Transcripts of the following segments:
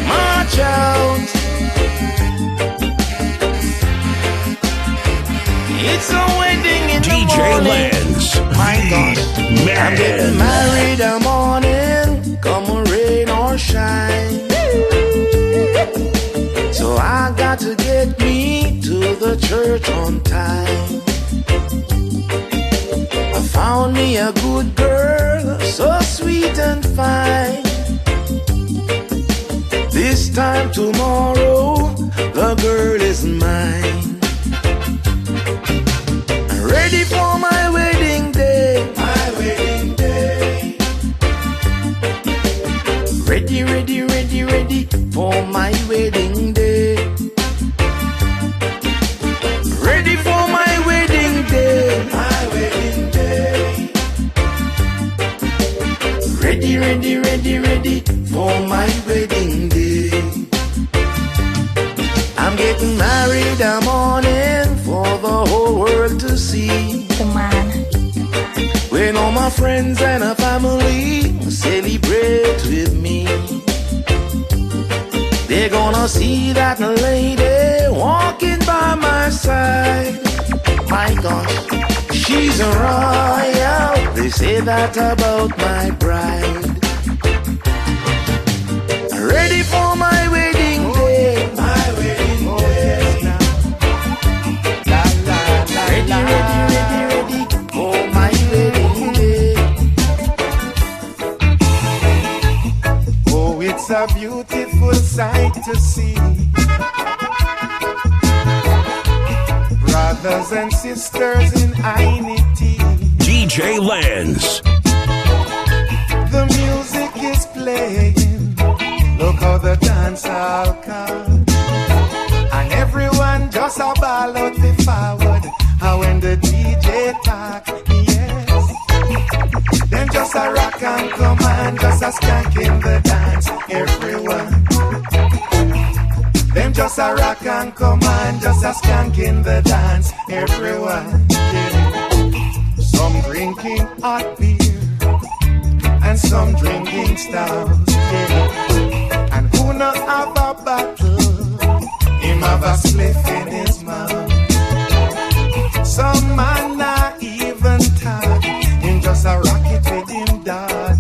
March out. It's a wedding in DJ the morning. Lance, My gosh, I'm getting married in the morning. Come on, rain or shine. So I got to get me to the church on time. I found me a good girl, so sweet and fine. This time tomorrow, the girl is mine. Ready for my wedding day. My wedding day. Ready, ready, ready, ready for my wedding day. Ready for my wedding day. My wedding day. Ready, ready, ready, ready for my wedding day. I'm getting married in the morning for the whole world to see. Come on. When all my friends and a family celebrate with me, they're gonna see that lady walking by my side. My gosh, she's a royal. They say that about my bride. Ready for my wedding day. My wedding day. Ready, ready, ready, ready for my wedding day. Oh, it's a beautiful sight to see. Brothers and sisters in unity. DJ Lance. The music is playing. Look how the dance all come. And everyone just a ball out the forward. And when the DJ talk, yes, them just a rock and come and just a skank in the dance, everyone. Them just a rock and come and just a skank in the dance, everyone. Yeah. Some drinking hot beer and some drinking stout. Yeah. And who not have a bottle, him have a spliff in his mouth. Some man not even talk, him just a rocket with him daughter.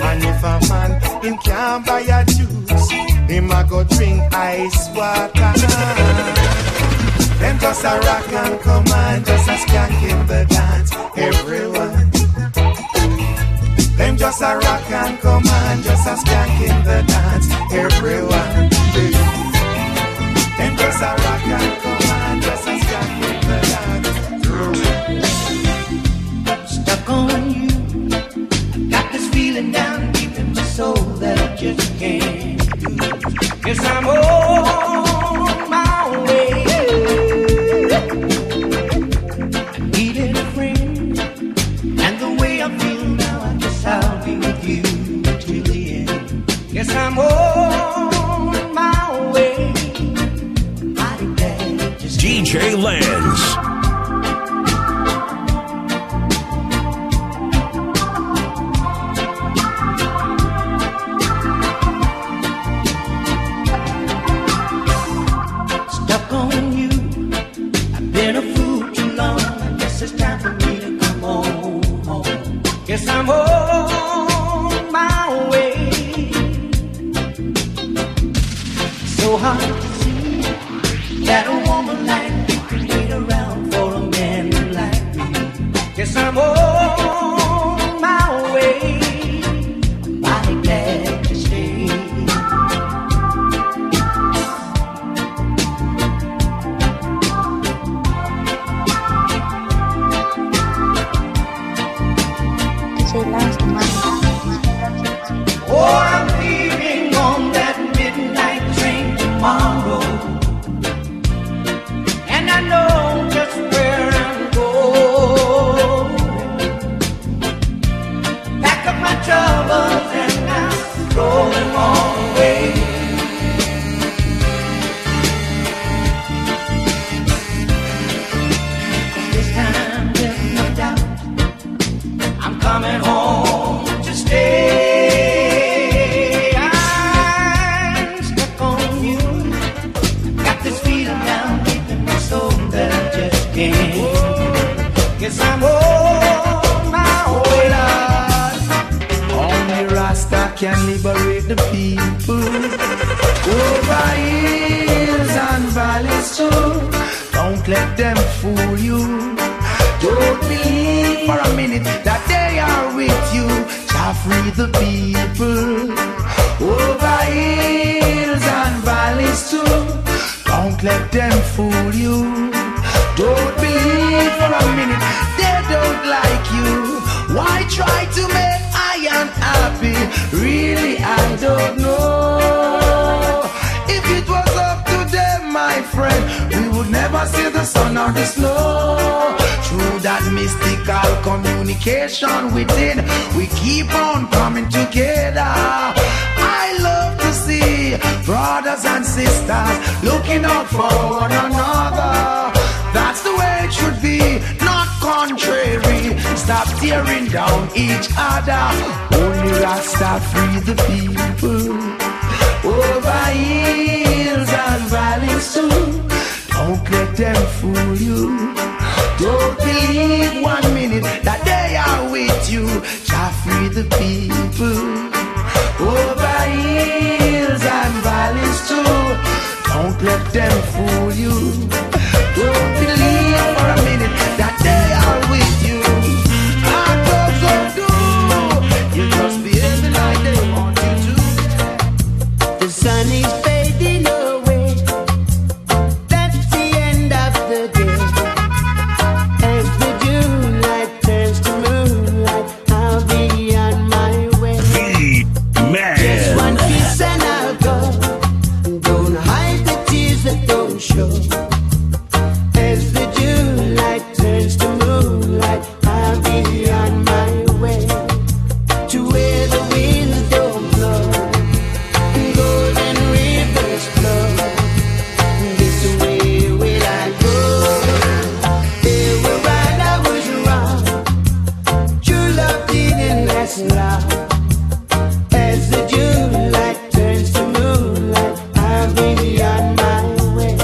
And if a man, him can't buy a juice, him a go drink ice water. Them just a rock and come on, just a skank in the dance, everyone. Them just a rock and come on, just a skank in the dance, everyone. Them just a rock and come on, just a skank in the dance. Stuck on you, got this feeling down deep in my soul that I just can't lose. Yes, I'm on my way. Needed a friend, and the way I feel now, I guess I'll be with you till the end. Yes, I'm on my way. Mighty glad to see DJ Lance. Yes, I'm on my way. So hard to see that a woman like me can wait around for a man like me. Yes, I'm on my way. I'm mighty glad to stay. Oh, I'm leaving on that midnight train tomorrow, and I know just where I'm going. Pack up my troubles and I'm rolling on away. This time there's no doubt I'm coming home to stay. and liberate the people. Over hills and valleys too. Don't let them fool you. Don't believe for a minute that they are with you. Shall free the people. Over hills and valleys too. Don't let them fool you. Don't believe for a minute they don't like you. Why try to make I unhappy? Really, I don't know. If it was up to them, my friend, we would never see the sun or the snow. Through that mystical communication within, we keep on coming together. I love to see brothers and sisters looking out for one another. That's the way it should be, not contrary. Stop tearing down each other. Only Rasta free the people. Over hills and valleys too. Don't let them fool you. Don't believe 1 minute that they are with you. Jah free the people. Over hills and valleys too. Don't let them fool you. Don't believe for a minute that they are with you. Our folks don't do. You just behave like they want you to. The sun is fading away. That's the end of the day. As the Moonlight turns to moonlight, I'll be on my way. Man. Just one kiss and I'll go. Don't hide the tears that don't show. As the Moonlight turns to moonlight, I'll be on my way. To where the winds don't blow, golden rivers flow. This way will I go. They were right, I was wrong. True love didn't last long. As the Moonlight turns to moonlight, I'll be on my way.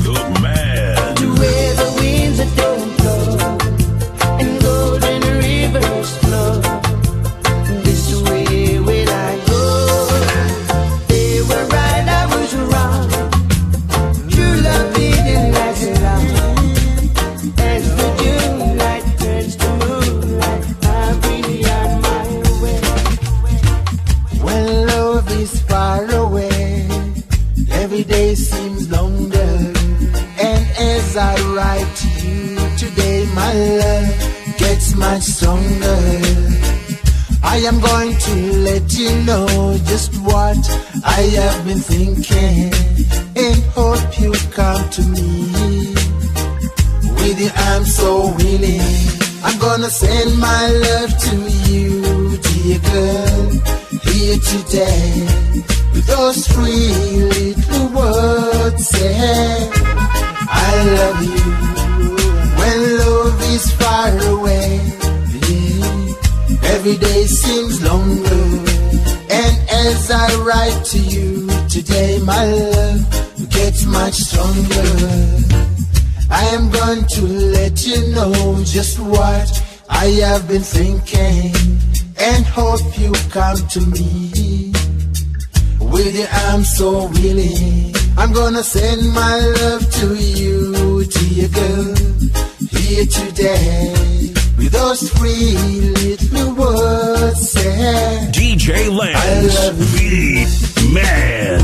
The man. To where the winds that don't blow and golden rivers flow. This way will I go. They were right, I was wrong. True love didn't last long. As the Moonlight turns to moonlight, I'll be on my way. When love is far away, every day seems longer. And as I write to you today, my love gets much stronger. I am going to let you know just what I have been thinking, and hope you come to me with your arms so willing. I'm gonna send my love to you, dear girl, here today, with those 3 little words say, I love you. When love is far away, every day seems longer. And as I write to you today, my love gets much stronger. I am going to let you know just what I have been thinking, and hope you come to me with your arms so willing. I'm gonna send my love to you, dear girl, here today, with those 3 little words say, DJ Lance. I love you. The man.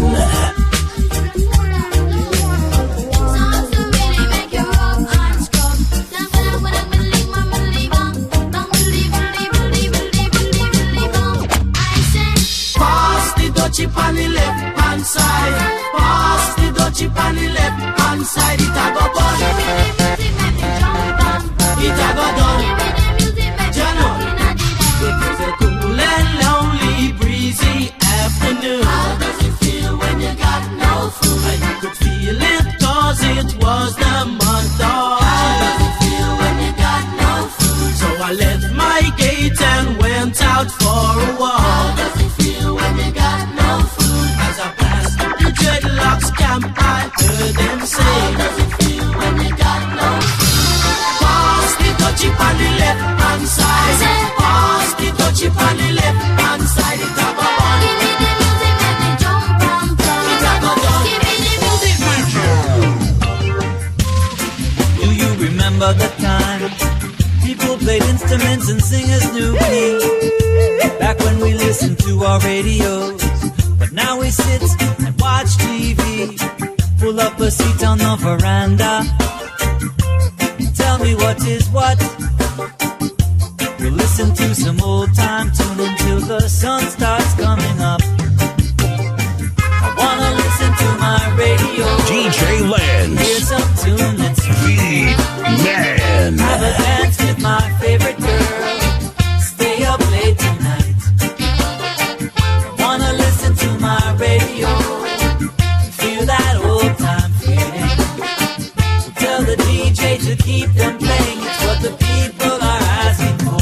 Pass the Dutchie on the left hand side. Pass the Dutchie on the left hand side. It a go bun. It a go done. Jano. It was a cool and lonely, breezy afternoon. How does it feel when you got no food? I could feel it 'cause it was the month of. How does it feel when you got no food? So I left my gate and went out for a walk. How does it feel when you got no food? and singers knew me back when we listened to our radios. But now we sit and watch TV, pull up a seat on the veranda. Tell me what is what. We'll listen to some old time tune until the sun starts coming up. I wanna listen to my radio, DJ Lance, hear some tune that's the man. have a dance with my favorite girl, stay up late tonight. I wanna listen to my radio, feel that old time feeling. So tell the DJ to keep them playing, it's what the people are asking for.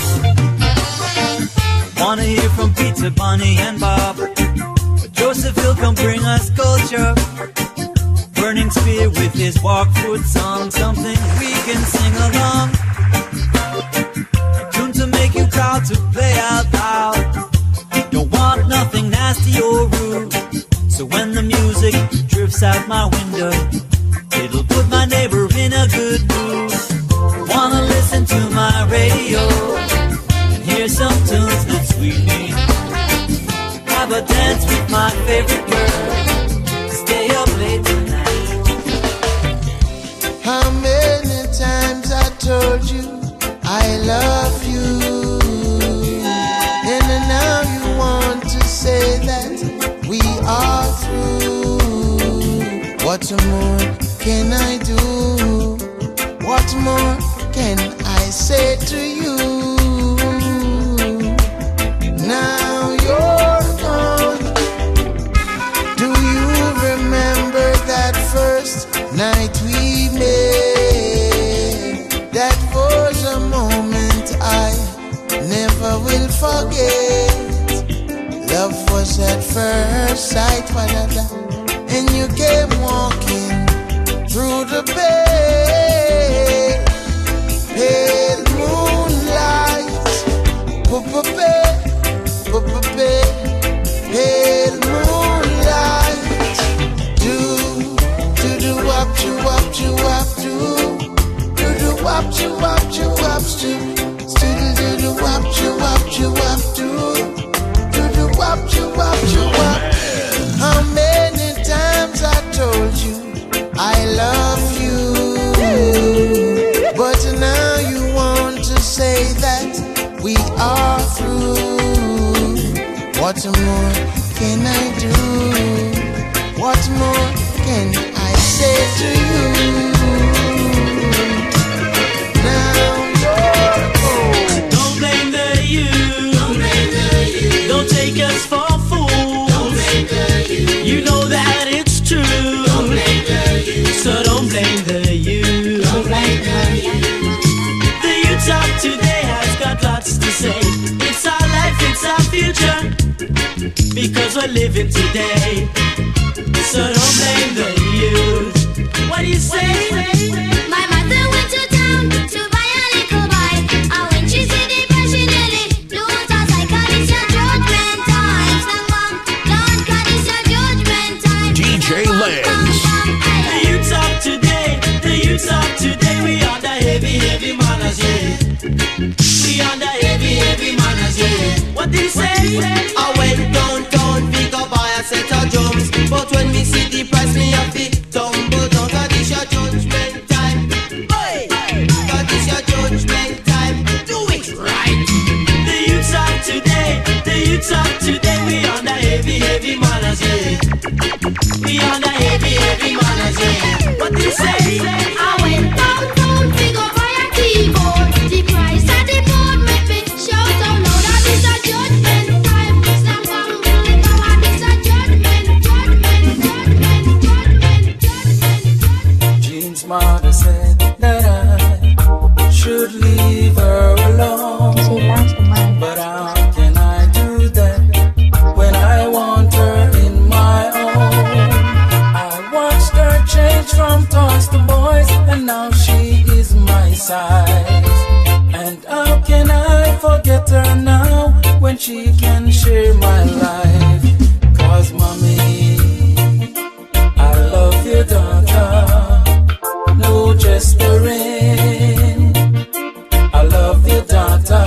I wanna hear from Peter, Bonnie and Bob, but Joseph will come bring us culture. Burning spear with his walkfoot song, something we can sing along. A tune to make you proud to play out loud. Don't want nothing nasty or rude, so when the music drifts out my window, it'll put my neighbor in a good mood. Wanna listen to my radio and hear some tunes that sweet me. Have a dance with my favorite girl, stay up late tonight. How many times I told you I love you, and now you want to say that we are through. What more can I do? What more can I say to you? Now you're gone. Do you remember that first night we met? That was a moment I never will forget. Love was at first sight, and you came walking through the bay. Pale moonlight, pale moonlight. Do wop you wop you wop do wop you wop you wop do wop you wop you wop do wop you wop you wop. How many times I told you I love you, but now you want to say that we are through. What more can I do? What more can I say to you? Now you're old. Don't blame the youth. Don't take us for fools. You know that it's true. So don't blame the youth. The youth of today has got lots to say. It's our life, it's our future, because we're living today. So don't blame the youth. What do you say? My mother went to town to buy a little bike, and when she said it, she nearly lose her sight. 'Cause it's your judgment time, stand mom, don't, 'cause it's your judgment time. DJ Lance. The youth of today, we are the heavy manners, yeah. We are the heavy manners, yeah. What did he say? I went downtown, pick up buy a set of drums, but when me see the price, me have to tumble down. 'Cause it's your judgment time. Hey, 'cause it's your judgment time. Do it right. The youth of today, we are the heavy manners, yeah. We are the heavy manners, yeah. What did he say? I went downtown, pick up buy a keyboard. The price of the board make me shout out loud that it's a judgment time. Stand mom, don't, it's a judgment. Jean's mother said that I should leave her alone, but how can I do that when I want her in my own? I watched her change from toys to boys, and now she is my size. And how can I forget her now when she can share my life? 'Cause mommy, I love your daughter, no gesturing. I love your daughter,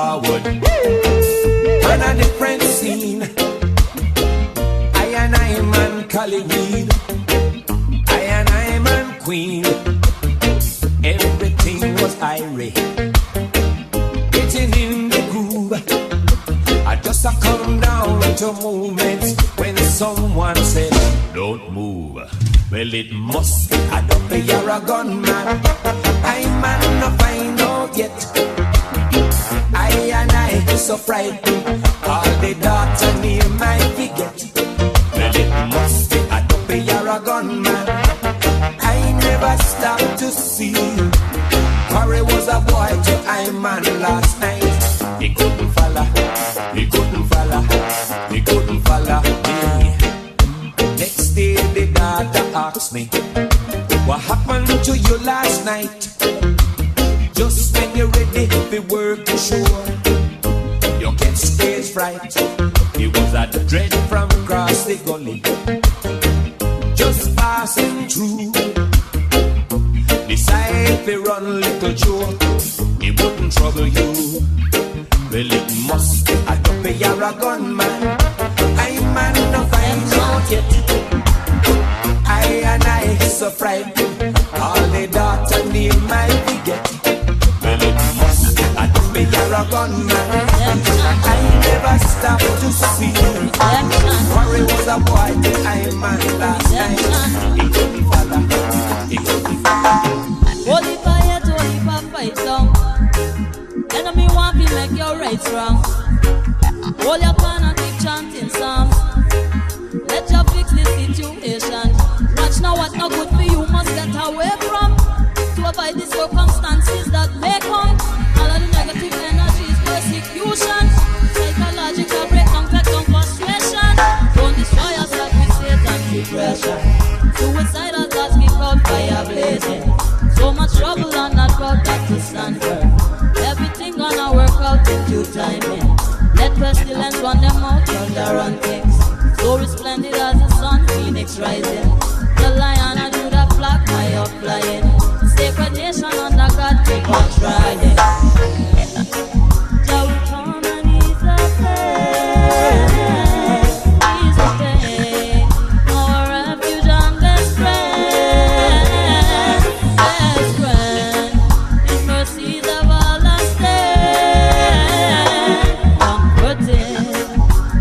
forward. On a different scene, I and I man Collyweed, I and I man Queen. Everything was irate, getting in the groove. I just a come down to movements when someone said, don't move. Well, it must be a double, you're a gunman. I man no find out yet. I and I so frightened. All the daughter name I forget. Well, it must be a double, you're a gunman. I never stopped to see. Corey was a boy to I man last night. He couldn't follow. He couldn't follow. He couldn't follow me. Next day the daughter asked me, what happened to you last night? Just when you're ready for work to show, you get stage fright. It was a dread from across the gully, just passing through. Decide to run little Joe, it wouldn't trouble you. Well, it must be a double, you're a gunman. I man no find out yet. I and I so frightened. All the daughter name I forget. Well, it must be a double, you're a gunman. I never stopped to see. Worry was a boy till I man last night. He couldn't follow. He couldn't follow. Holy fire, holy fire, fight down. Enemy want to make your rights wrong. Hold your pan and keep chanting songs. Let you fix the situation. Watch now what not good for you must get away from. To avoid the circumstances that may come. All of the negative energies, persecution, psychological breakdown, down frustration. Don't destroy yourself with Satan's depression. Suicidal thoughts keep out fire blazing. So much trouble and not about that to stand firm. Everything gonna work out in due timing. Let pestilence run them out, thunder on things. So resplendent as the sun, phoenix rising. The lion and do that black fire flying. Sacred nation under God, keep on trying. Jah will come and ease the pain. Ease the pain. Our refuge and best friend. Best friend. His mercies have all us stand. Comforted.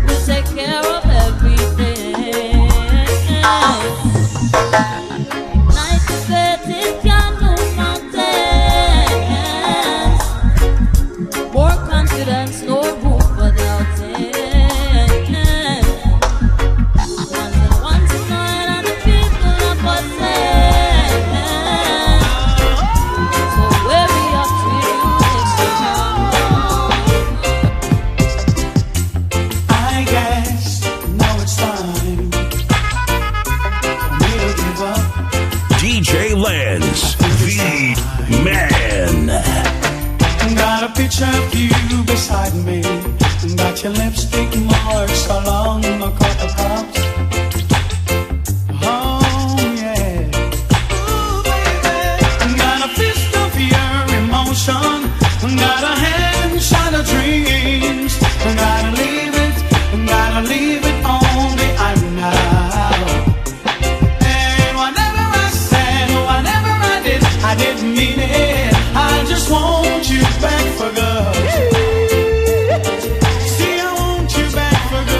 We'll take care of everything. Night to bed, it can move mountains. More confidence, no room for doubting. Once tonight and the people are possessed. So weary of tribulation. I guess now it's time for me to give up. DJ Lance, the man. Got a picture of you beside me. Got your lipstick marks along my cocoa cups. Oh yeah. Ooh, baby. Got a fist of your emotion. Got a handshot of dreams. Gotta leave it on the iron now. And whatever I said, whatever I did, I didn't mean it. I just want you back for good. See, I want you back for good.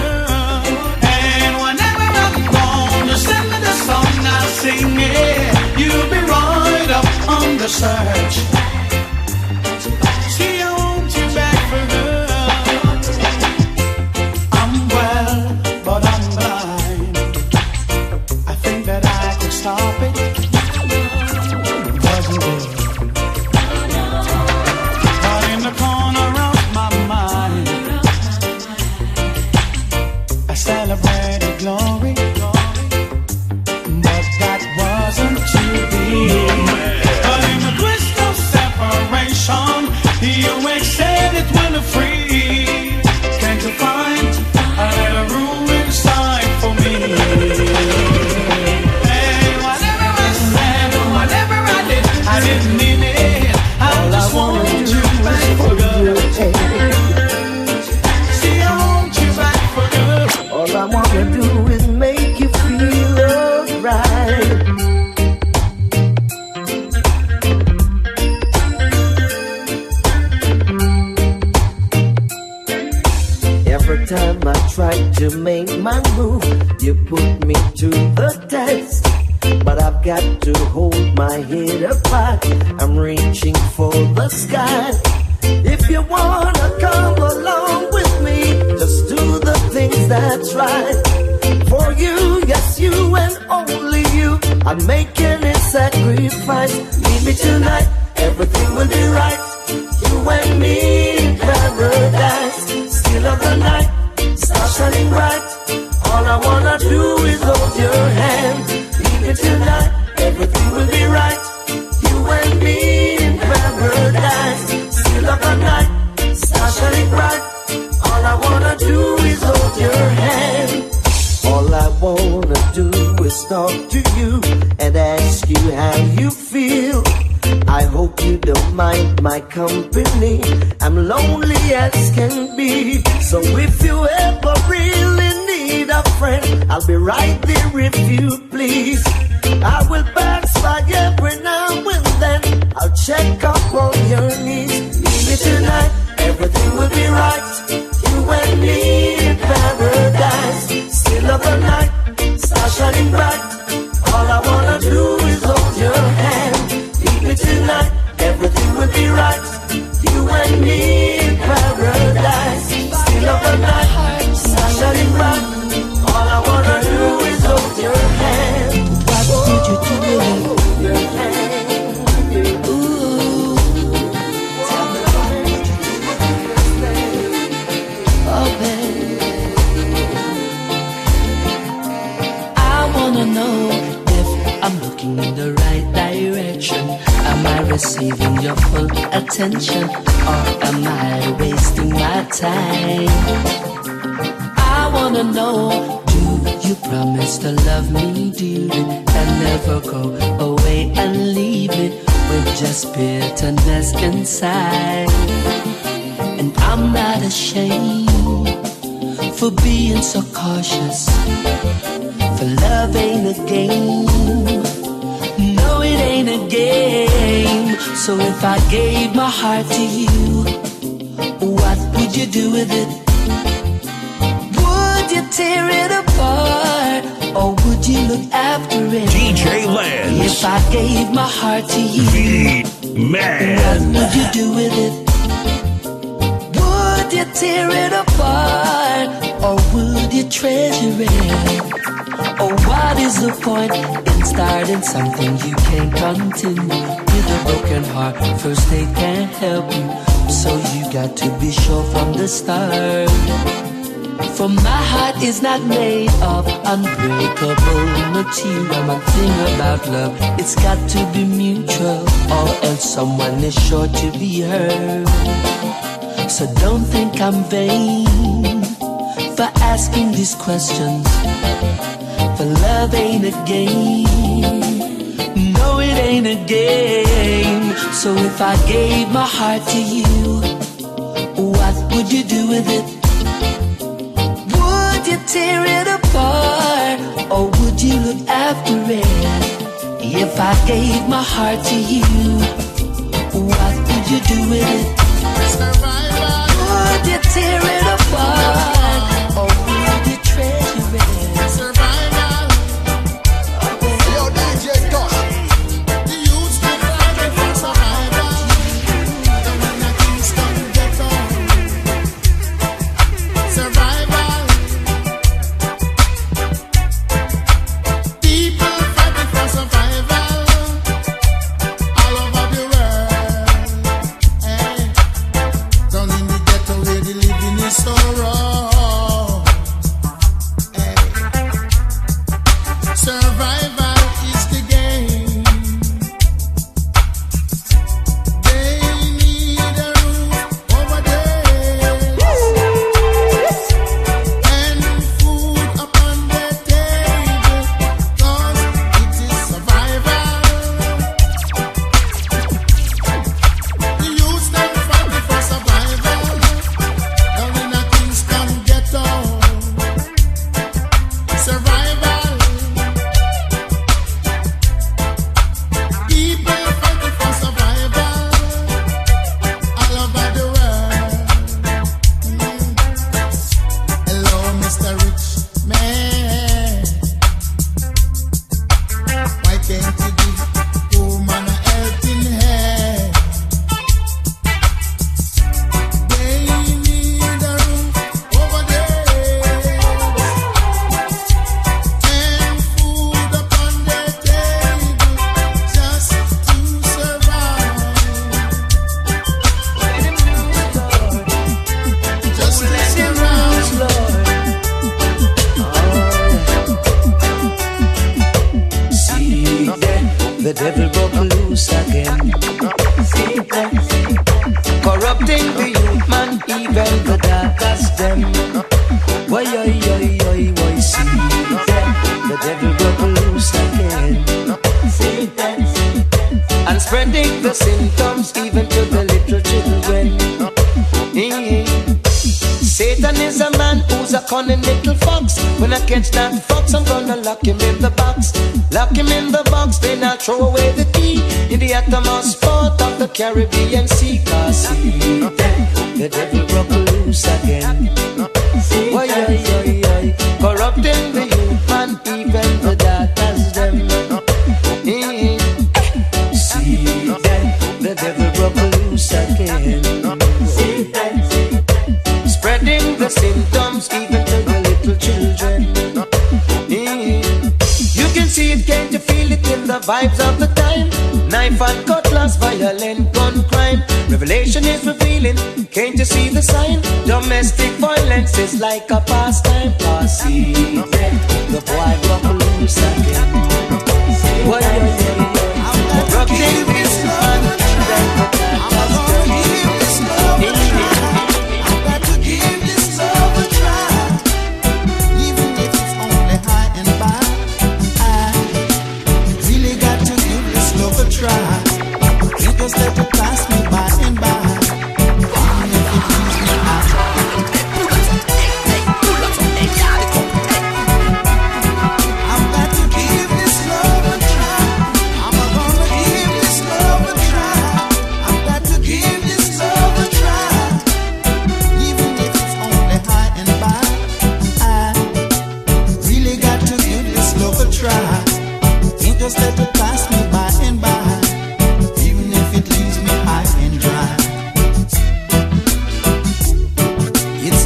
Every time I try to make my move, you put me to the test. But I've got to hold my head up high. I'm reaching for the sky. If you wanna come along with me, just do the things that's right. For you, yes, you and only you, I'm making a sacrifice. Leave me tonight, everything will be right. You and me in paradise. Still of the night, stars shining bright. All I wanna do is hold your hand. Leave me tonight, everything will be right. You and me in paradise. Still of the night, stars shining bright. All I wanna do is hold your hand. All I wanna do is talk to you and ask you how you feel. I hope you don't mind my company. I'm lonely as can be. So if you ever really need a friend, I'll be right there if you please. I will pass by every now and then. I'll check up on your knees. Leave me tonight, everything will be right. You and me in paradise. Still of the night, stars shining bright. All I wanna do is hold your hand. Leave me tonight, everything will be right. You and me in paradise. Still of the night, stars shining bright. All I wanna do is hold your hand. What would you do with your hand? Ooh, tell me what would you do with your hand? Oh, baby, I wanna know if I'm looking in the right direction. Am I receiving your full attention, or am I wasting my time? I wanna know, do you promise to love me dearly and never go away and leave me with just bitterness inside? And I'm not ashamed for being so cautious, for love ain't a game. No, it ain't a game. So if I gave my heart to you, what would you do with it? Would you tear it apart, or would you look after it? DJ Lance. If I gave my heart to you, Man. what would you do with it? Would you tear it apart, or would you treasure it? Oh, what is the point in starting something you can't continue? With a broken heart, first aid can't help you. So you got to be sure from the start. For my heart is not made of unbreakable material. One thing about love, it's got to be mutual, or else someone is sure to be hurt. So don't think I'm vain for asking these questions. For love ain't a game. No, it ain't a game. So if I gave my heart to you, what would you do with it? Would you tear it apart, or would you look after it? If I gave my heart to you, what would you do with it? Would you tear it apart, or would you treasure it? Don't the darkest them. Why, see them. The devil broke loose again. See them. And spreading the symptoms even to the little children. Satan is a man who's a cunning little fox. When I catch that fox, I'm gonna lock him in the box. Lock him in the box, then I'll throw away the key in the uttermost part of the Caribbean Sea. Cause see them, the devil broke loose again. Why, corrupting the youth and even the daughters them. See them, the devil broke loose again. See them, spreading the symptoms even to the little children. You can see it, can't you feel it in the vibes of the time? Knife and cutlass, violent gun crime. Revelation is revealing, can't you see the sign? Domestic violence is like a pastime. See them, the boy broke loose again. Why, corrupting this man, then the try. You just let it pass me by and by. Even if it leaves me out. I've got to give this love a try. I'm gonna give this love a try. I've got to give this love a try. Even if it's only high and by. I really got to give this love a try. Can't just let it pass me by and by.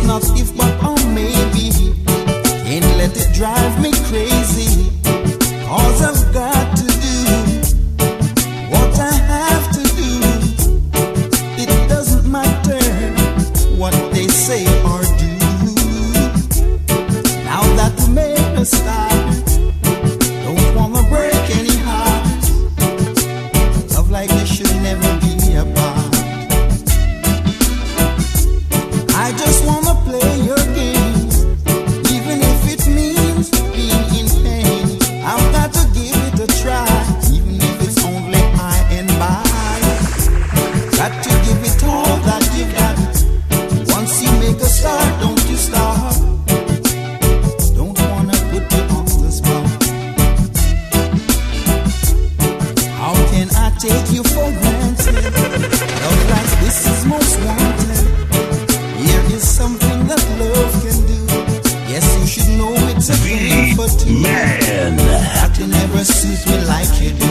Not if but or maybe. Can't let it drive me crazy. Cause I've got to do what I have to do. It doesn't matter what they say or do. Now that we made a start, don't wanna break any heart. Love like this should never be apart. I just wanna play your game, even if it means being in pain. I've got to give it a try, even if it's only high and by. Got to give it all that you've got. Once you make a start, don't you stop. Don't wanna put you on the spot. How can I take you for granted? Love like this is most wanted. Here is something that love can do. Yes, you should know it's a game for two. Man, that you never suit me like you do.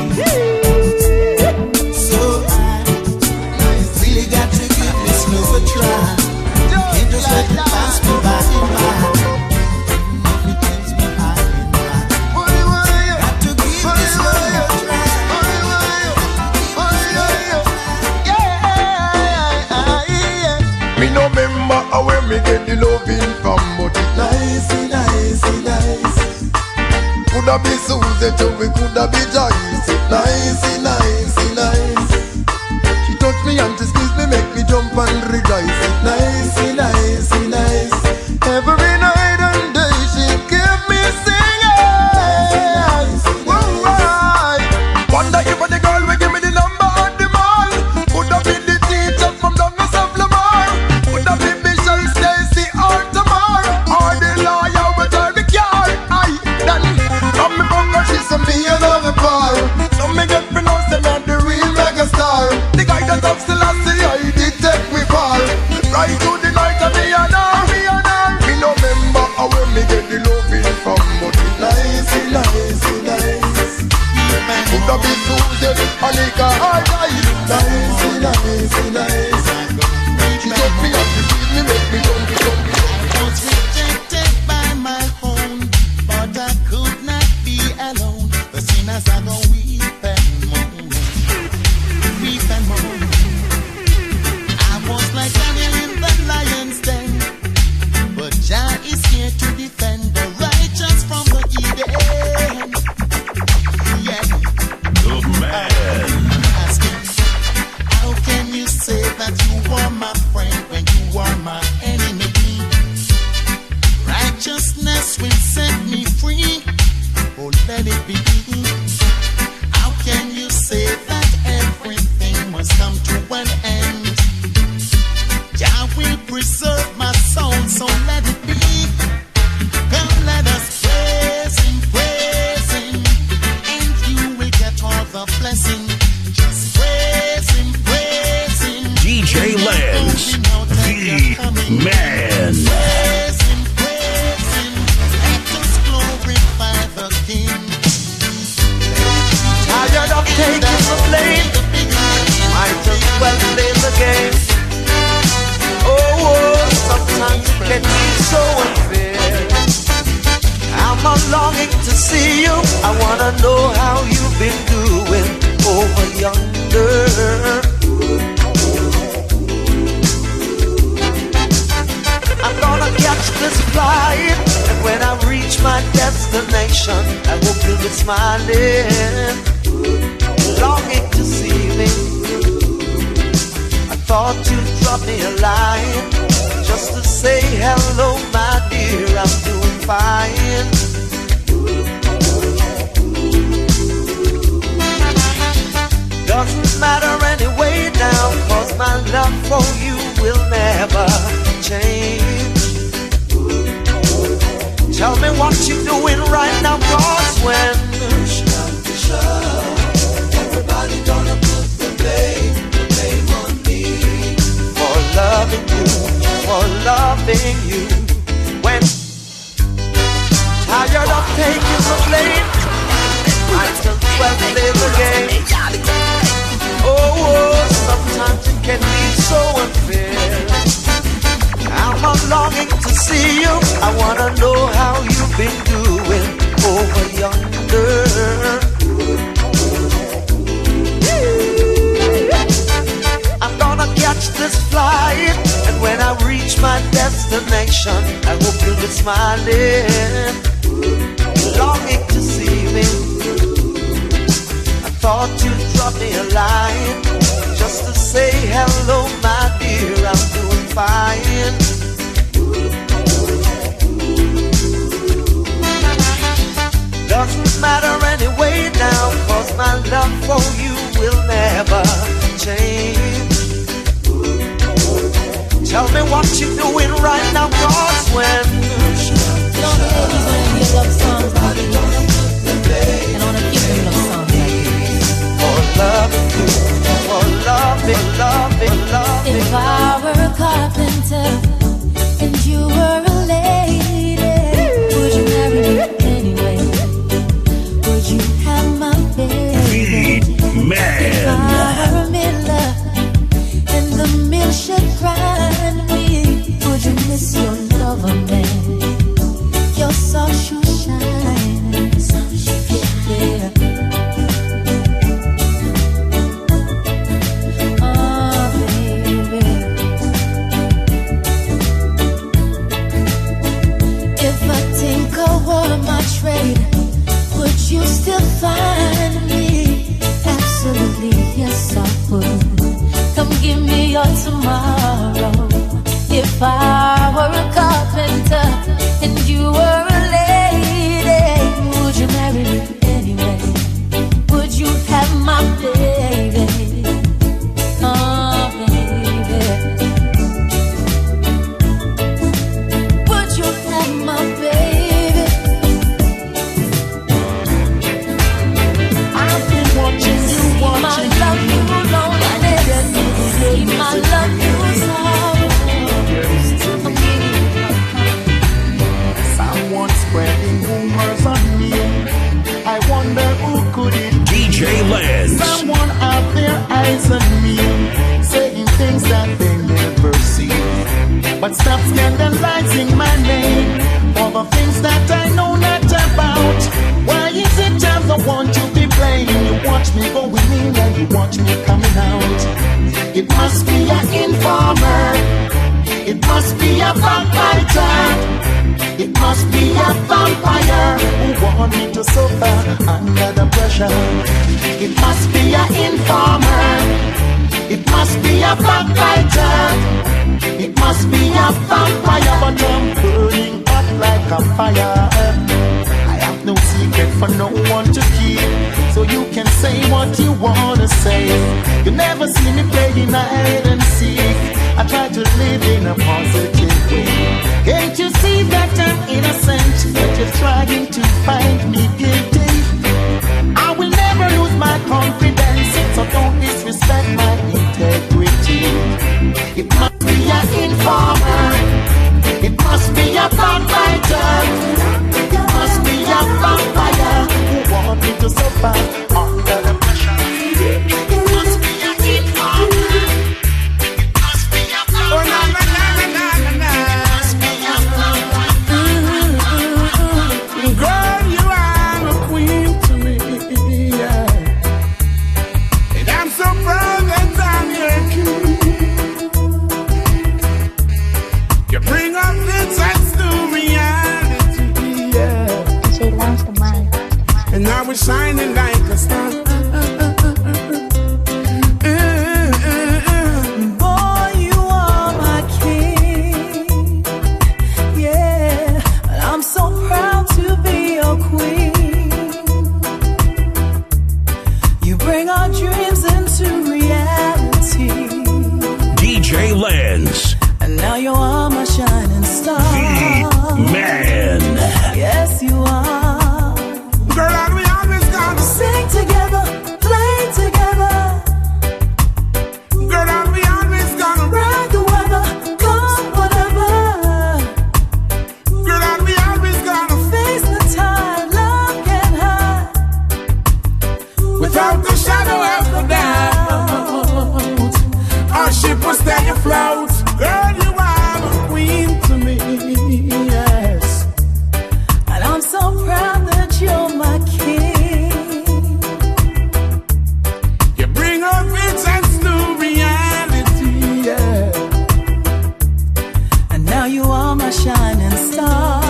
So I really got to give this love a try. Can't just let it pass me by and by. Even if it takes me high and high. Got to give this love a try. Me no remember where me get the loving from, but it nice. Coulda be Susie too, we coulda be Joyce. Nice. She touch me and she squeeze me, make me jump and rejoice. Nice. Every night and day she give me singing. Wonder if the girl will give me the number at the mall. Coulda be the teacher from Douglas of Lamar. Coulda be Bishop Stacy or Tamar, or the lawyer with drive the car. Aye, then from me bunker she send me another bar. So me get pronounced this flight, and when I reach my destination, I hope you'll be smiling, longing to see me. I thought you'd drop me a line, just to say hello, my dear, I'm doing fine. Doesn't matter anyway now, 'cause my love for you will never change. Tell me what you're doing right now, 'cause when everybody gonna put the blame on me for loving you, when tired of taking the blame, I just well play the game. Oh, sometimes it can be so unfair. I'm longing to see you. I wanna know how you've been doing over yonder. I'm gonna catch this flight, and when I reach my destination, I hope you'll be smiling, longing to see me. Thought you'd drop me a line, just to say hello, my dear, I'm doing fine. Doesn't matter anyway now, 'cause my love for you will never change. Tell me what you're doing right now, 'cause when love songs, and I wanna give them love songs. If I were a carpenter and you were a lady, would you marry me anyway? Would you have my baby? Man. If I were a miller and the mill should grind me, would you miss your lover, man? Your soft shoe shines, yeah. Would you still find me? Absolutely, yes I would. Come give me your tomorrow. If I were a carpenter and you were a lady, would you marry me anyway? Would you have my baby? Oh, baby. Would you have my baby? Someone spreading rumors on me. I wonder who could it be? DJ Lance. Someone have their eyes on me, saying things that they never see, but stop scandalizing my name for the things that I know not about. Why is it just I want to be playing? You watch me going in and you watch me coming out. It must be an informer. It must be a backbiter. It must be a vampire who want me to suffer under the pressure. It must be an informer. It must be a backbiter. It must be a vampire, but I'm burning up like a fire. I have no secret for no one to keep, so you can say what you wanna say. You never see me playing hide and seek. I try to live in a positive way. Can't you see that I'm innocent, but you're trying to find me guilty? I will never lose my confidence, so don't disrespect my integrity. It must be an informer. It must be a backbiter. It must be a vampire who want me to suffer under the pressure. It must be an informer. It must be a vampire. Oh, na na na na na na. It must be a vampire. Girl, you are a queen to me, yeah. And I'm so proud that I'm your king. You bring up insights to we're shining like a star. Boy, you are my king. Yeah, and I'm so proud to be your queen. You bring our dreams into reality. DJ Lance. And now you are my shining star. Man. Yes, you are. Girl, and we always gonna sing together, play together. Girl, and we always gonna ride the weather, come whatever. Girl, and we always gonna face the tide, love can hide. Without the shadow of the doubt, our ship will stay afloat. Girl, you are the queen to me, yes. And I'm so proud that you're my king. You bring our visions to reality, yeah. And now you are my shining star.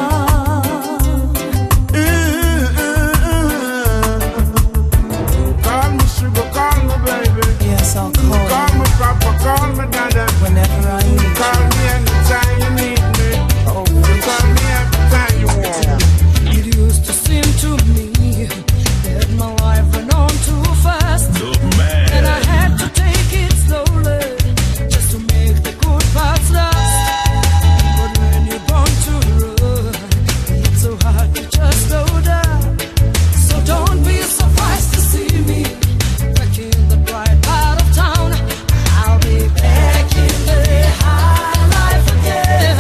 Call me sugar, call me baby. Yes, I'll call you. Call me papa, call me dada. Whenever I need you. Call me anytime you need me. Oh, you call me every time you want. It used to seem to me that my life went on too fast. Man. And I had to take it slowly just to make the good parts last. But when you're born to run, it's so hard to just slow down. So don't be surprised to see me back in the bright part of town. I'll be back in the high life again.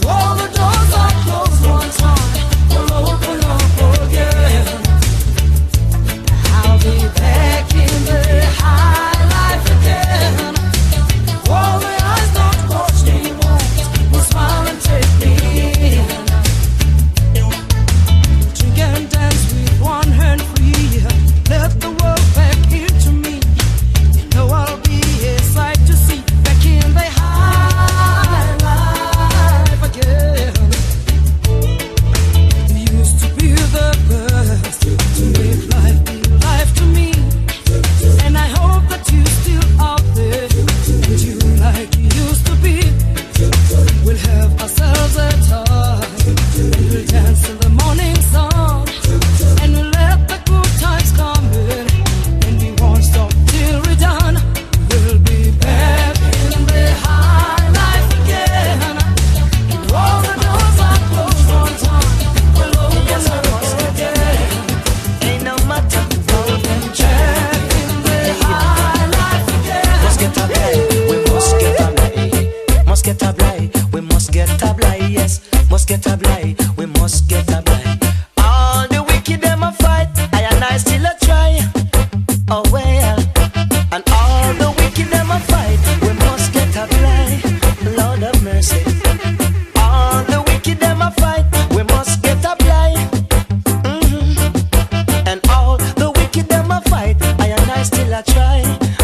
All the doors are closed one time, will open up again. I'll be back in the high life again. All the eyes don't watch me will smile and take me in. Drink and dance with one hand free. Let the world back into me. You know I'll be a sight to see. Back in the high life again. You used to be the best to make life be life to me. And I hope that you still out there with you like you used to be. We'll have ourselves a time, and we'll dance till the morning sun, and we'll let the good times come in, and we won't stop till we're done. We'll be back in the high life again. And all the doors are closed one time, we'll open up again. Ain't no matter how them check in the high life again. Must get a blind, we must get a blind. Must get a blind, we must get a blind. Yes, must get a blind, we must get a blind. All the wicked them a fight, I and I still a try. Oh well, and all the wicked them a fight, we must get a blind. Lord of mercy. All the wicked them a fight, we must get a blind. And all the wicked them a fight, I and I still a try.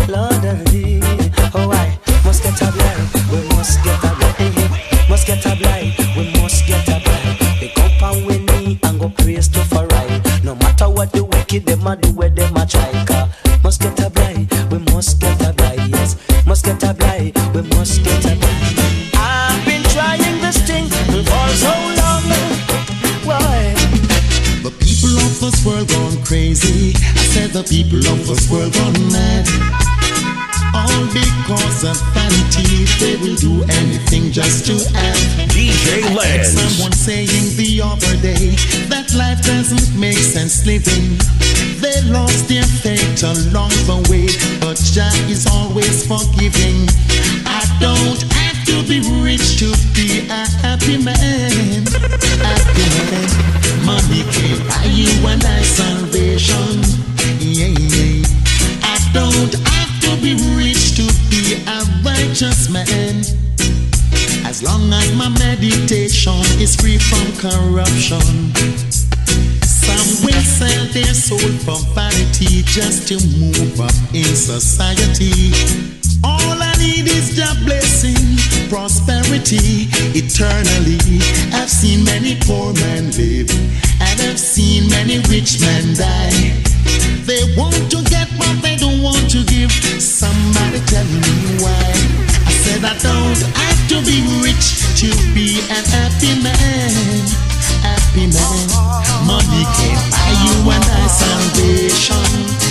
Lord of thee, oh I must get a blind, we must get a blind. Must get a blind, we must get a blind. They go and win me and go praise to for right. No matter what the wicked them a do, where them a try. Must get a blind, we must get a blind. Yes, must get a blind, we must get a blind. I've been trying this thing for so long. Why? The people of this world gone crazy. I said the people of this world gone mad. All because of vanity, they will do anything just to have. DJ I heard Lance. someone saying the other day that life doesn't make sense living. They lost their faith along the way, but Jah is always forgiving. I don't have to be rich to be a happy man. Happy man. Money can't buy you and I salvation. Yeah, yeah. I don't have to be rich to be a righteous man. As long as my meditation is free from corruption. Some will sell their soul for vanity just to move up in society. All I need is the blessing, prosperity eternally. I've seen many poor men live, and I've seen many rich men die. They want to get what they don't want to give. Somebody tell me why. I said I don't have to be rich to be an happy man. Happy man. Money can't buy you and I salvation.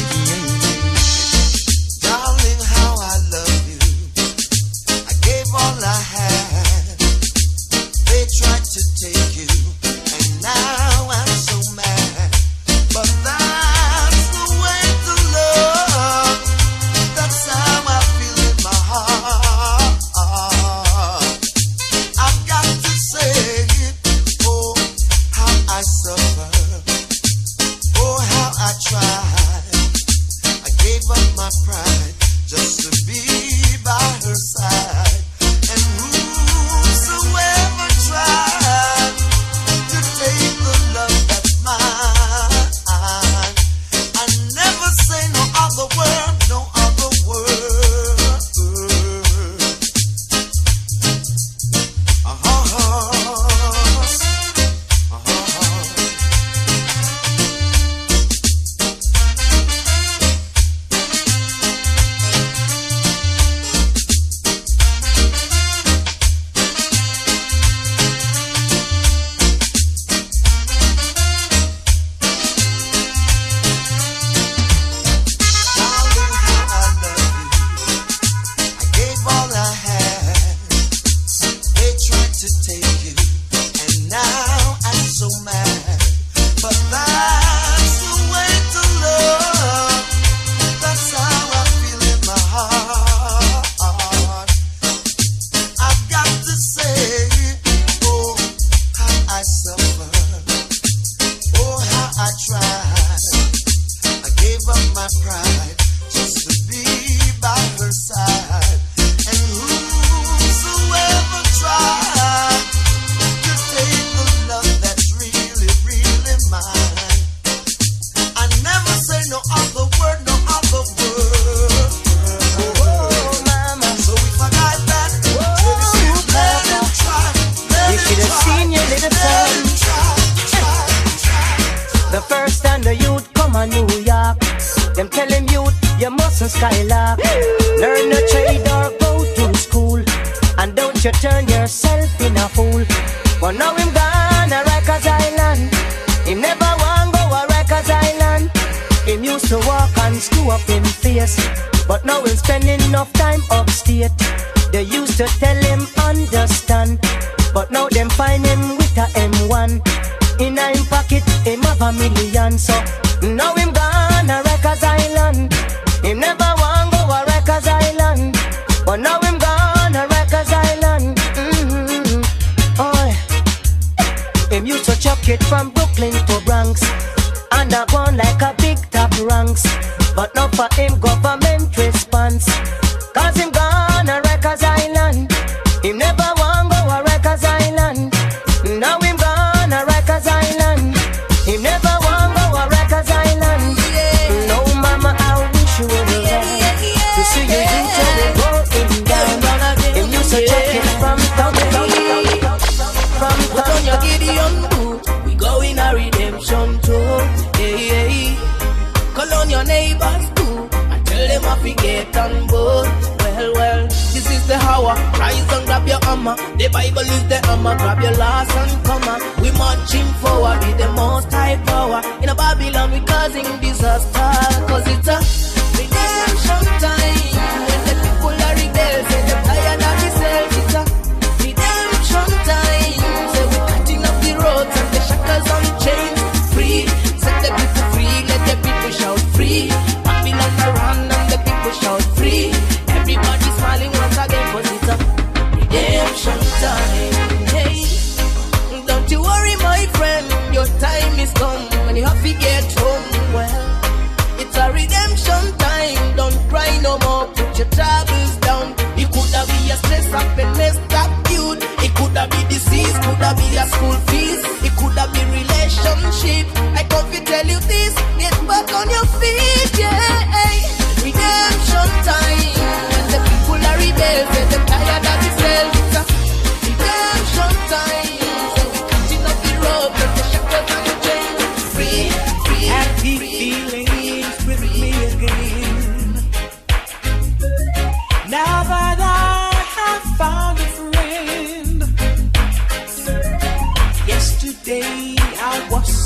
Redemption time. When the people are rebels, they them tired of this hell.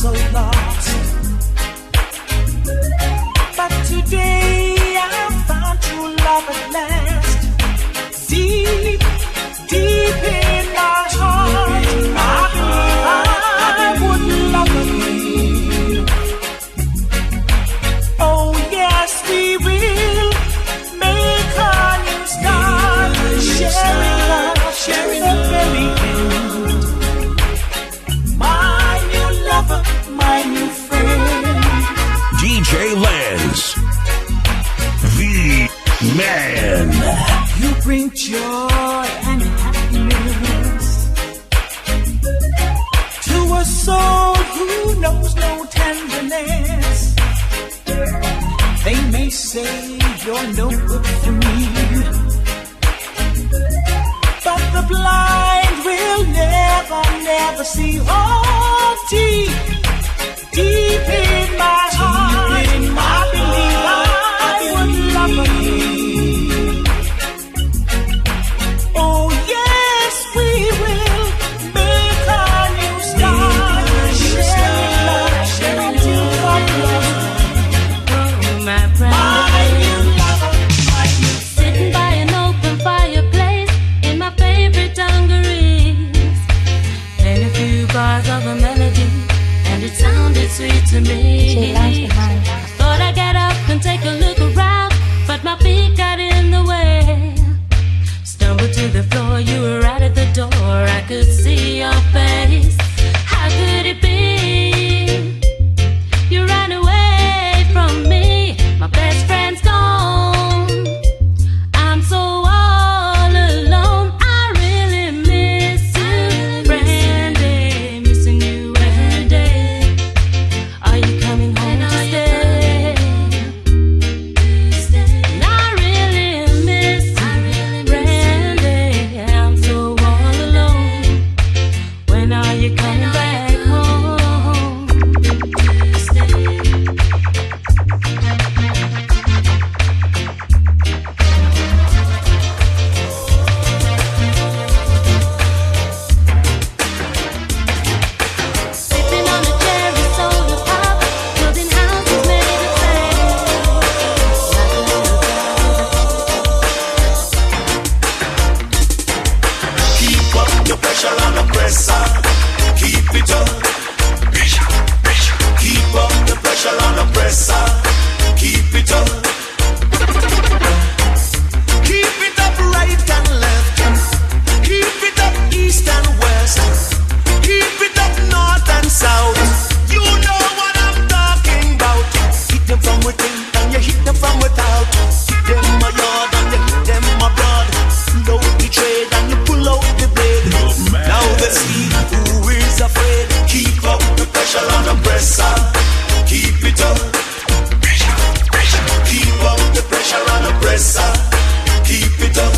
so lost. But today I found true love at last. Deep, deep in my heart, I would love again. Oh yes, we will make a new start, sharing love, sharing the very end. My new lover, my new friend, DJ Lance, the man. you bring joy and happiness to a soul who knows no tenderness. They may say you're no good for me, but the blind will never, never see. Oh, deep, deep in my heart, I believe I would love again. Oh yes, we will make a new start, sharing love, sharing till God loves. My new lover, my new sitting by an open fireplace in my favorite dungarees, playing a few bars of a melody, and it sounded sweet to me. I thought I'd get up and take a look around, but my feet got in the way. Stumbled to the floor, you were right at the door. I could see your face. How could it be? You ran away from me. My best friend's gone. I'm so all alone. I really miss you, Brandy. Missing you every day. Are you coming home to stay? And I really miss you, Brandy. I'm so all alone. When are you coming back home? Sipping on a cherry soda pop, building houses made of sand. Keep up the pressure on the presser. Keep it up. Keep up the pressure on the presser. Keep it up. Keep it up right and left. Keep it up east and west. Keep it up north and south. You know what I'm talking about. Hit them from within and you hit them from without. Hit them my yard and you hit them my blood. Pull out the trade and you pull out the blade. Now let's see who is afraid. Keep up the pressure on the presser. Keep it up. Keep up the pressure on the presser. Keep it up.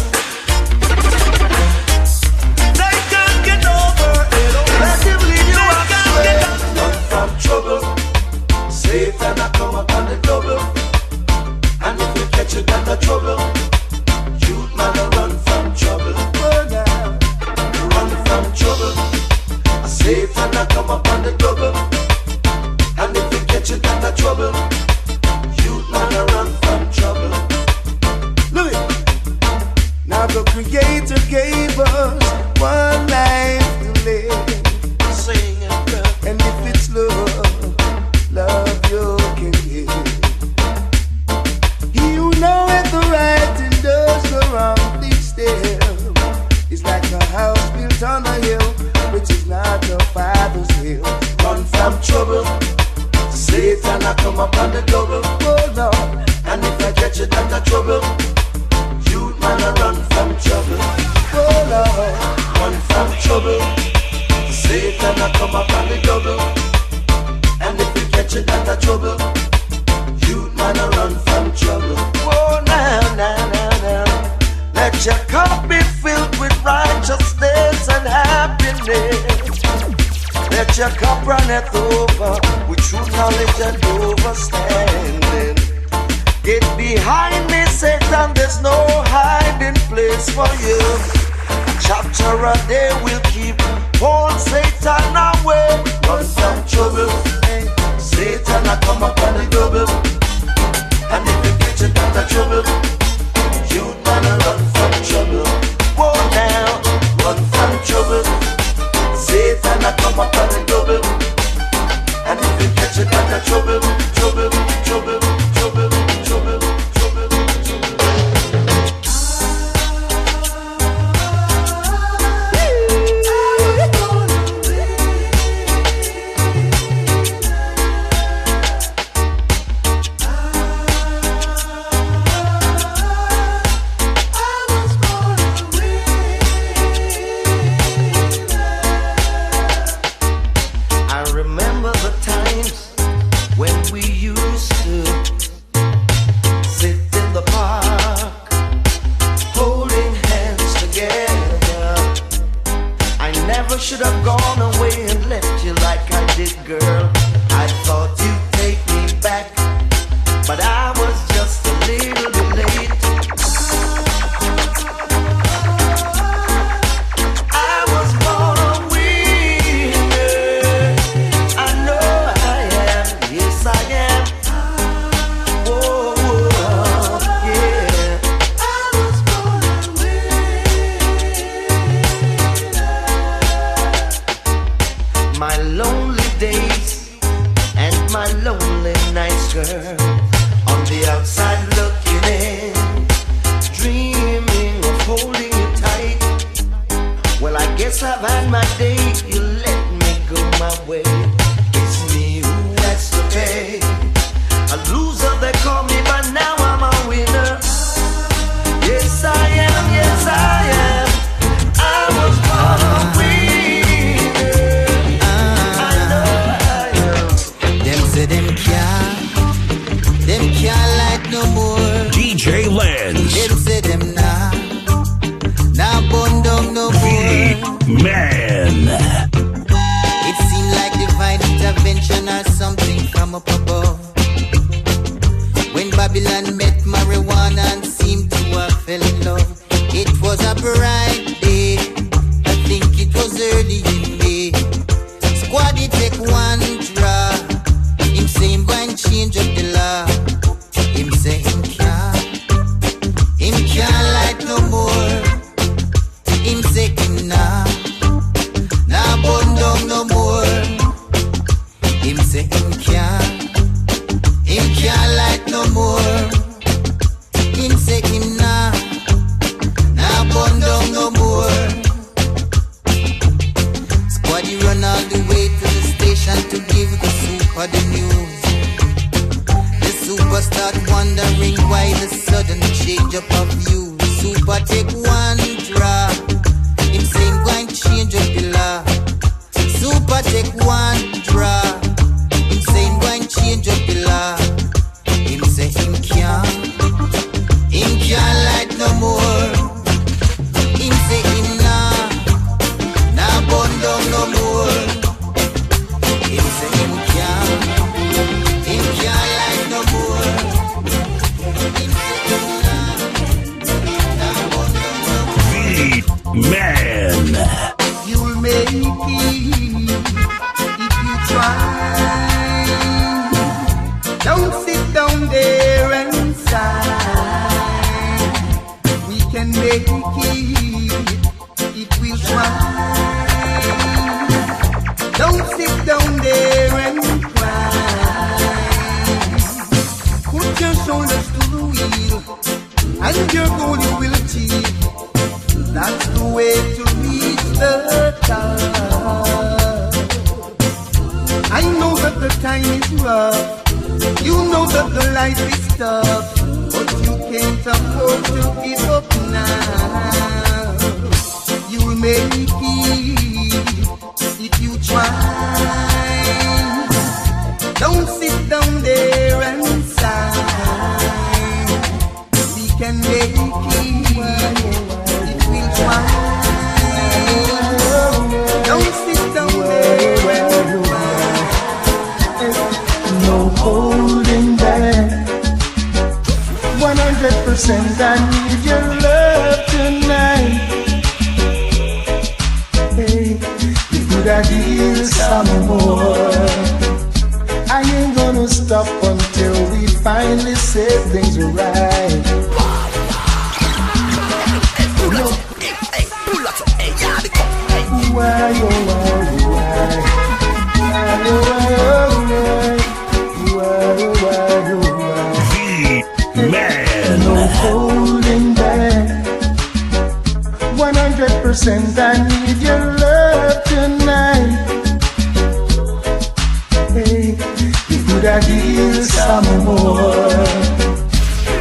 They can't get over it. Let them lead you astray. Run from trouble. Safe and I come up on the double. And if you catch it, then the trouble. Youth man, run from trouble. Run from trouble. Safe and I come up on the double. And if you catch it, then the trouble. Youth man, run from trouble. Look it. Now the Creator gave us one life to live. Sing it, girl. And if it's love, love you can give. He who knoweth the right and does the wrong thing still is like a house built on a hill, which is not the Father's hill. Run from trouble. Satan, I come up on the double. Oh Lord, And if I catch it, then the trouble. Youth man, I run from trouble. oh Lord, Run from trouble. Satan, I come up on the double. And if you catch it, then the trouble. Youth man, I run from trouble. Oh, now, now, now, now. Let your cup be filled with righteousness and happiness. Let your cup runneth over with true knowledge and overstanding. Get behind me, Satan, there's no hiding place for you. A chapter a day will keep hold Satan away. Run from trouble. gone away and left you like I did, girl. I thought you'd take me back, but I was just a little bit late. I was born a winner. I know I am, yes I am. Whoa, yeah. I was born a winner. My lonely days and my lonely nights, girl, on the outside looking in, dreaming of holding you tight. Well, I guess I've had my day, you let me go my way. It's me who has to pay. A loser they call me, but now I'm a winner. Yes I am, yes I am. I was born a winner. I know I am. Them say them can't like no more. DJ Lens, Them say them nah burn down no more. Man. It seemed like divine intervention or something from up above. When Babylon met marijuana and seemed to have fell in love. It was a bright day, I think it was early in May. Squaddy take one draw, him say him going change up the law. Him say him can't like no more. Him say him nah burn down no more. Him say him can't like no more. Him say him nah burn down no more. Squaddy run all the way to the station to give the super the news. The super start wondering why the sudden change up of view. Super take one draw, him say him going change up the law. Super take one draw, him say him going change up the law. Him say him can't like no more. Him say him nah burn down no more. Him say him can't like no more. Him say him nah burn down no more. Man. You'll make it if you try. Don't sit down there and sigh. We can make it if we try. Don't sit down there and cry. Put your shoulders to the wheel, and your goal you will achieve. That's the way to reach the top. I know that the time is rough. You know that the life is tough, but you can't afford to give up now. You'll make it if you try. Don't sit down there and sigh. We can make it if we'll try. Don't sit down there and sigh. No holding back. 100% I need your love tonight. Hey, you could have given some more. I ain't gonna stop until we finally say things right. Why, oh, why? Man. No holding back. 100% I need your love tonight. Hey, you could have given some more.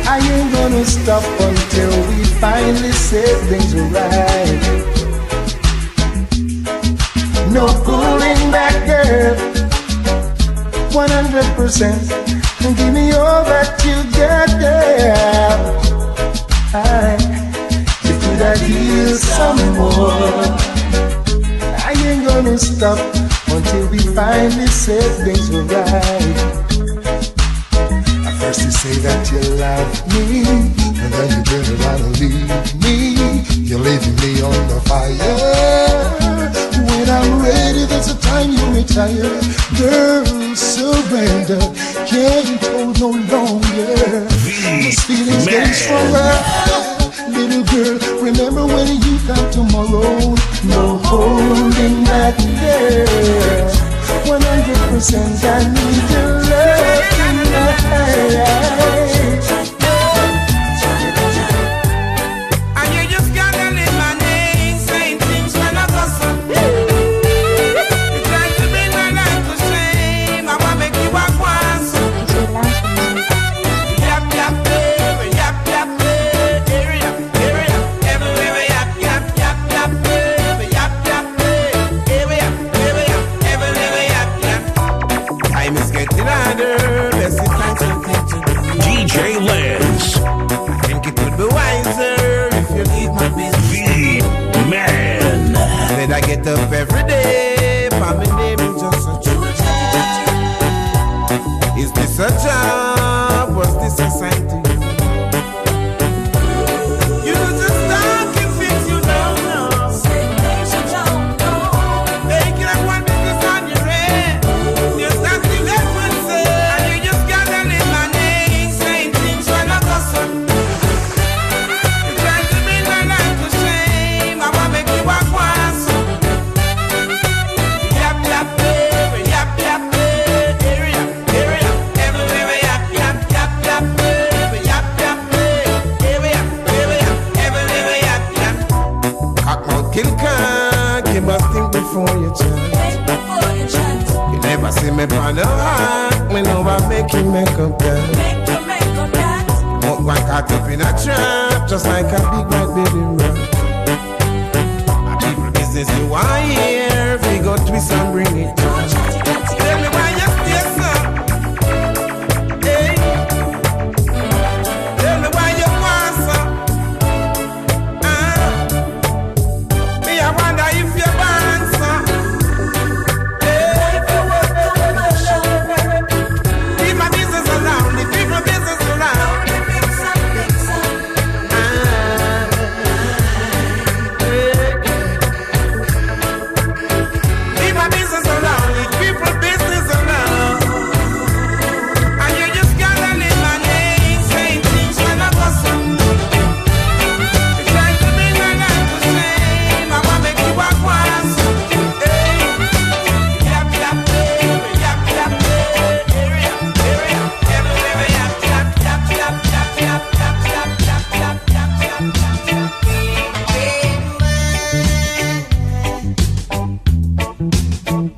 I ain't gonna stop until we finally say things right. No pulling back, girl. 100%. Give me all that you got there. You could have used some more. I ain't gonna gonna stop until we finally set things right. At first you say that you love me, and then you turn around and leave me. You're leaving me on the fire. When I'm ready, there's a time you retire. Girl, surrender, can't hold no longer. This feeling's getting stronger. Little girl, remember when you got tomorrow. No holding back there. 100% I need your love tonight. And you just gotta live my name, saying things when I go some. You try to bring my life to shame. I wanna make you walk once. Yap yap baby, yap yap baby, area, everywhere yap yap yap yap baby, yap yap baby, area, everywhere yap yap. Time is getting harder, let's see find something to do. DJ Lance. I think it would be wiser if you leave my business. Man. Said I get up every day, but my name is just a joke. Is this a job? Was this a sign to you? You just talking things you don't know. Say things you don't know. Making up one business on your head. There's nothing left to say. And you just gotta live my name, saying things when I go some. You try to bring my life to shame. I wanna make you walk once. Yap yap baby, yap yap baby, area, everywhere yap yap yap yap baby, yap yap baby, area, everywhere yap yap. Cockmouth kill cock, you must think before you chat. You never see me on the heart, me know I make you make up that. But one caught up in a trap, just like a big white baby rock. My people business you want here, we go twist and bring it down. Tell me why you stay so. Hey. Tell me why you want so. Me I wonder if you're born so. Hey. Leave my business alone, leave people business alone. Leave my business alone, leave people business alone. And you just gotta live my name, saying things when I go some. You try to bring my life to shame, I wanna make you walk once. Hey, yap yap baby, yap yap baby, area, everywhere yap yap yap yap yap yap yap yap yap yap yap yap.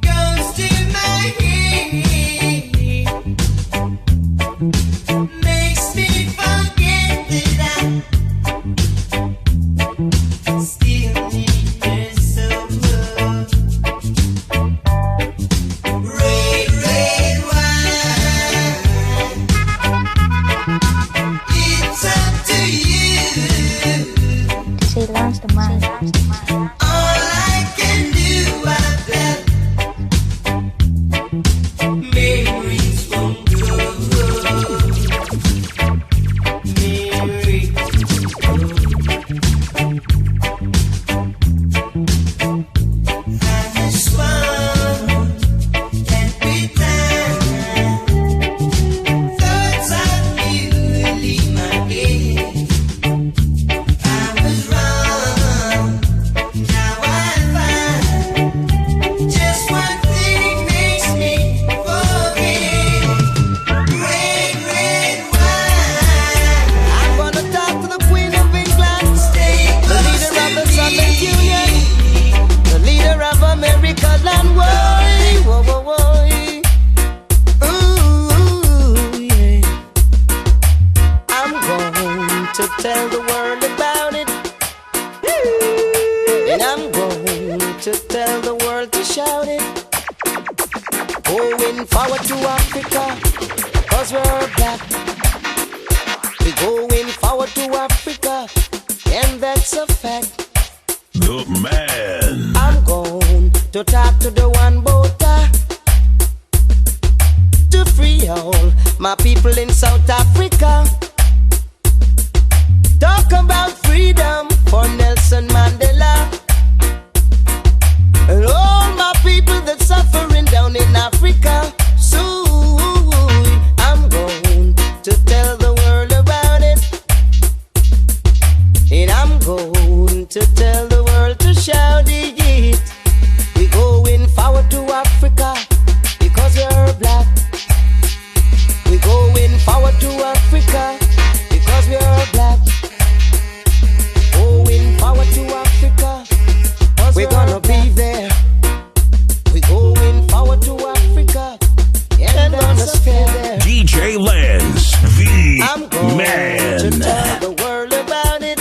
Goes to my head, makes me forget that I still need her so much. Red, red wine, it's up to you. She lost the mind. All I can do, I've got memories from memories. I just want every time thoughts of you leave my head. I was wrong. Now I find just one thing makes me forget. Red, red wine. I'm gonna talk to the Queen of England, Stay the close leader of to the Soviet me. Union, the leader of America land. Whoa, whoa, whoa, whoa. Ooh, yeah. I'm going to tell the world about it. And I'm going to tell the world to shout it. Going forward to Africa, 'cause we're black. We're going forward to Africa, and that's a fact. The man. I'm going to talk to the one boat to free all my people in South Africa. Talk about freedom for Nelson Mandela and all my people that's suffering down in Africa. So I'm going to tell the world about it, and I'm going to tell the world to shout it. We going forward to Africa because we're black. We going forward to Africa because we're black. Going forward to Africa, we're gonna be there. We going forward to Africa, and gonna stay there. DJ Lance, the I'm going man. to tell the world about it.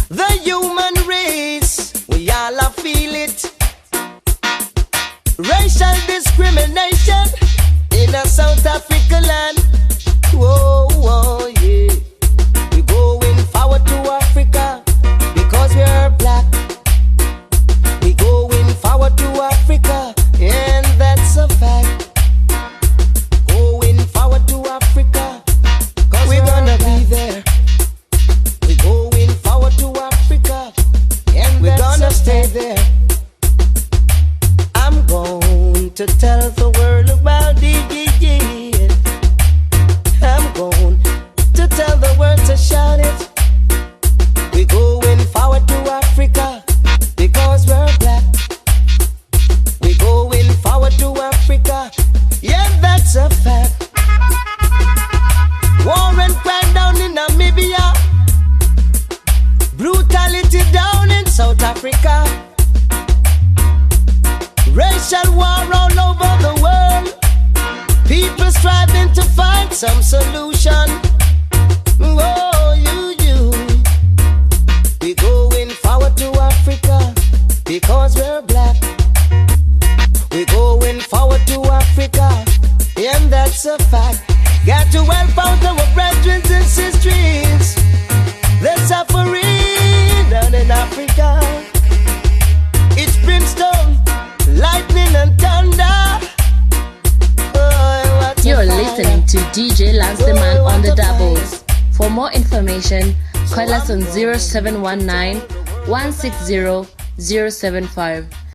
The human race, we all feel it. Racial discrimination in a South Africa land. Whoa, whoa, yeah. We going forward to Africa because we're black. We going forward to Africa, and that's a fact. Going forward to Africa, cause we're gonna be there. We going forward to Africa, and we're gonna stay there. I'm going to tell the world about it. I'm going to tell the world to shout it. We going forward to Africa because we're black. We going forward to Africa, yeah, that's a fact. War and crime down in Namibia, brutality down in South Africa, racial war all over the world. People striving to find some solution. Oh, you. We going forward to Africa because we're black. We going forward to Africa, and that's a fact. Got to help out our brethren and sisters that's suffering down in Africa. It's brimstone, lightning and thunder. Oh, you're listening to DJ Lance the Man on the doubles. For more information, call us on 0719 160 075.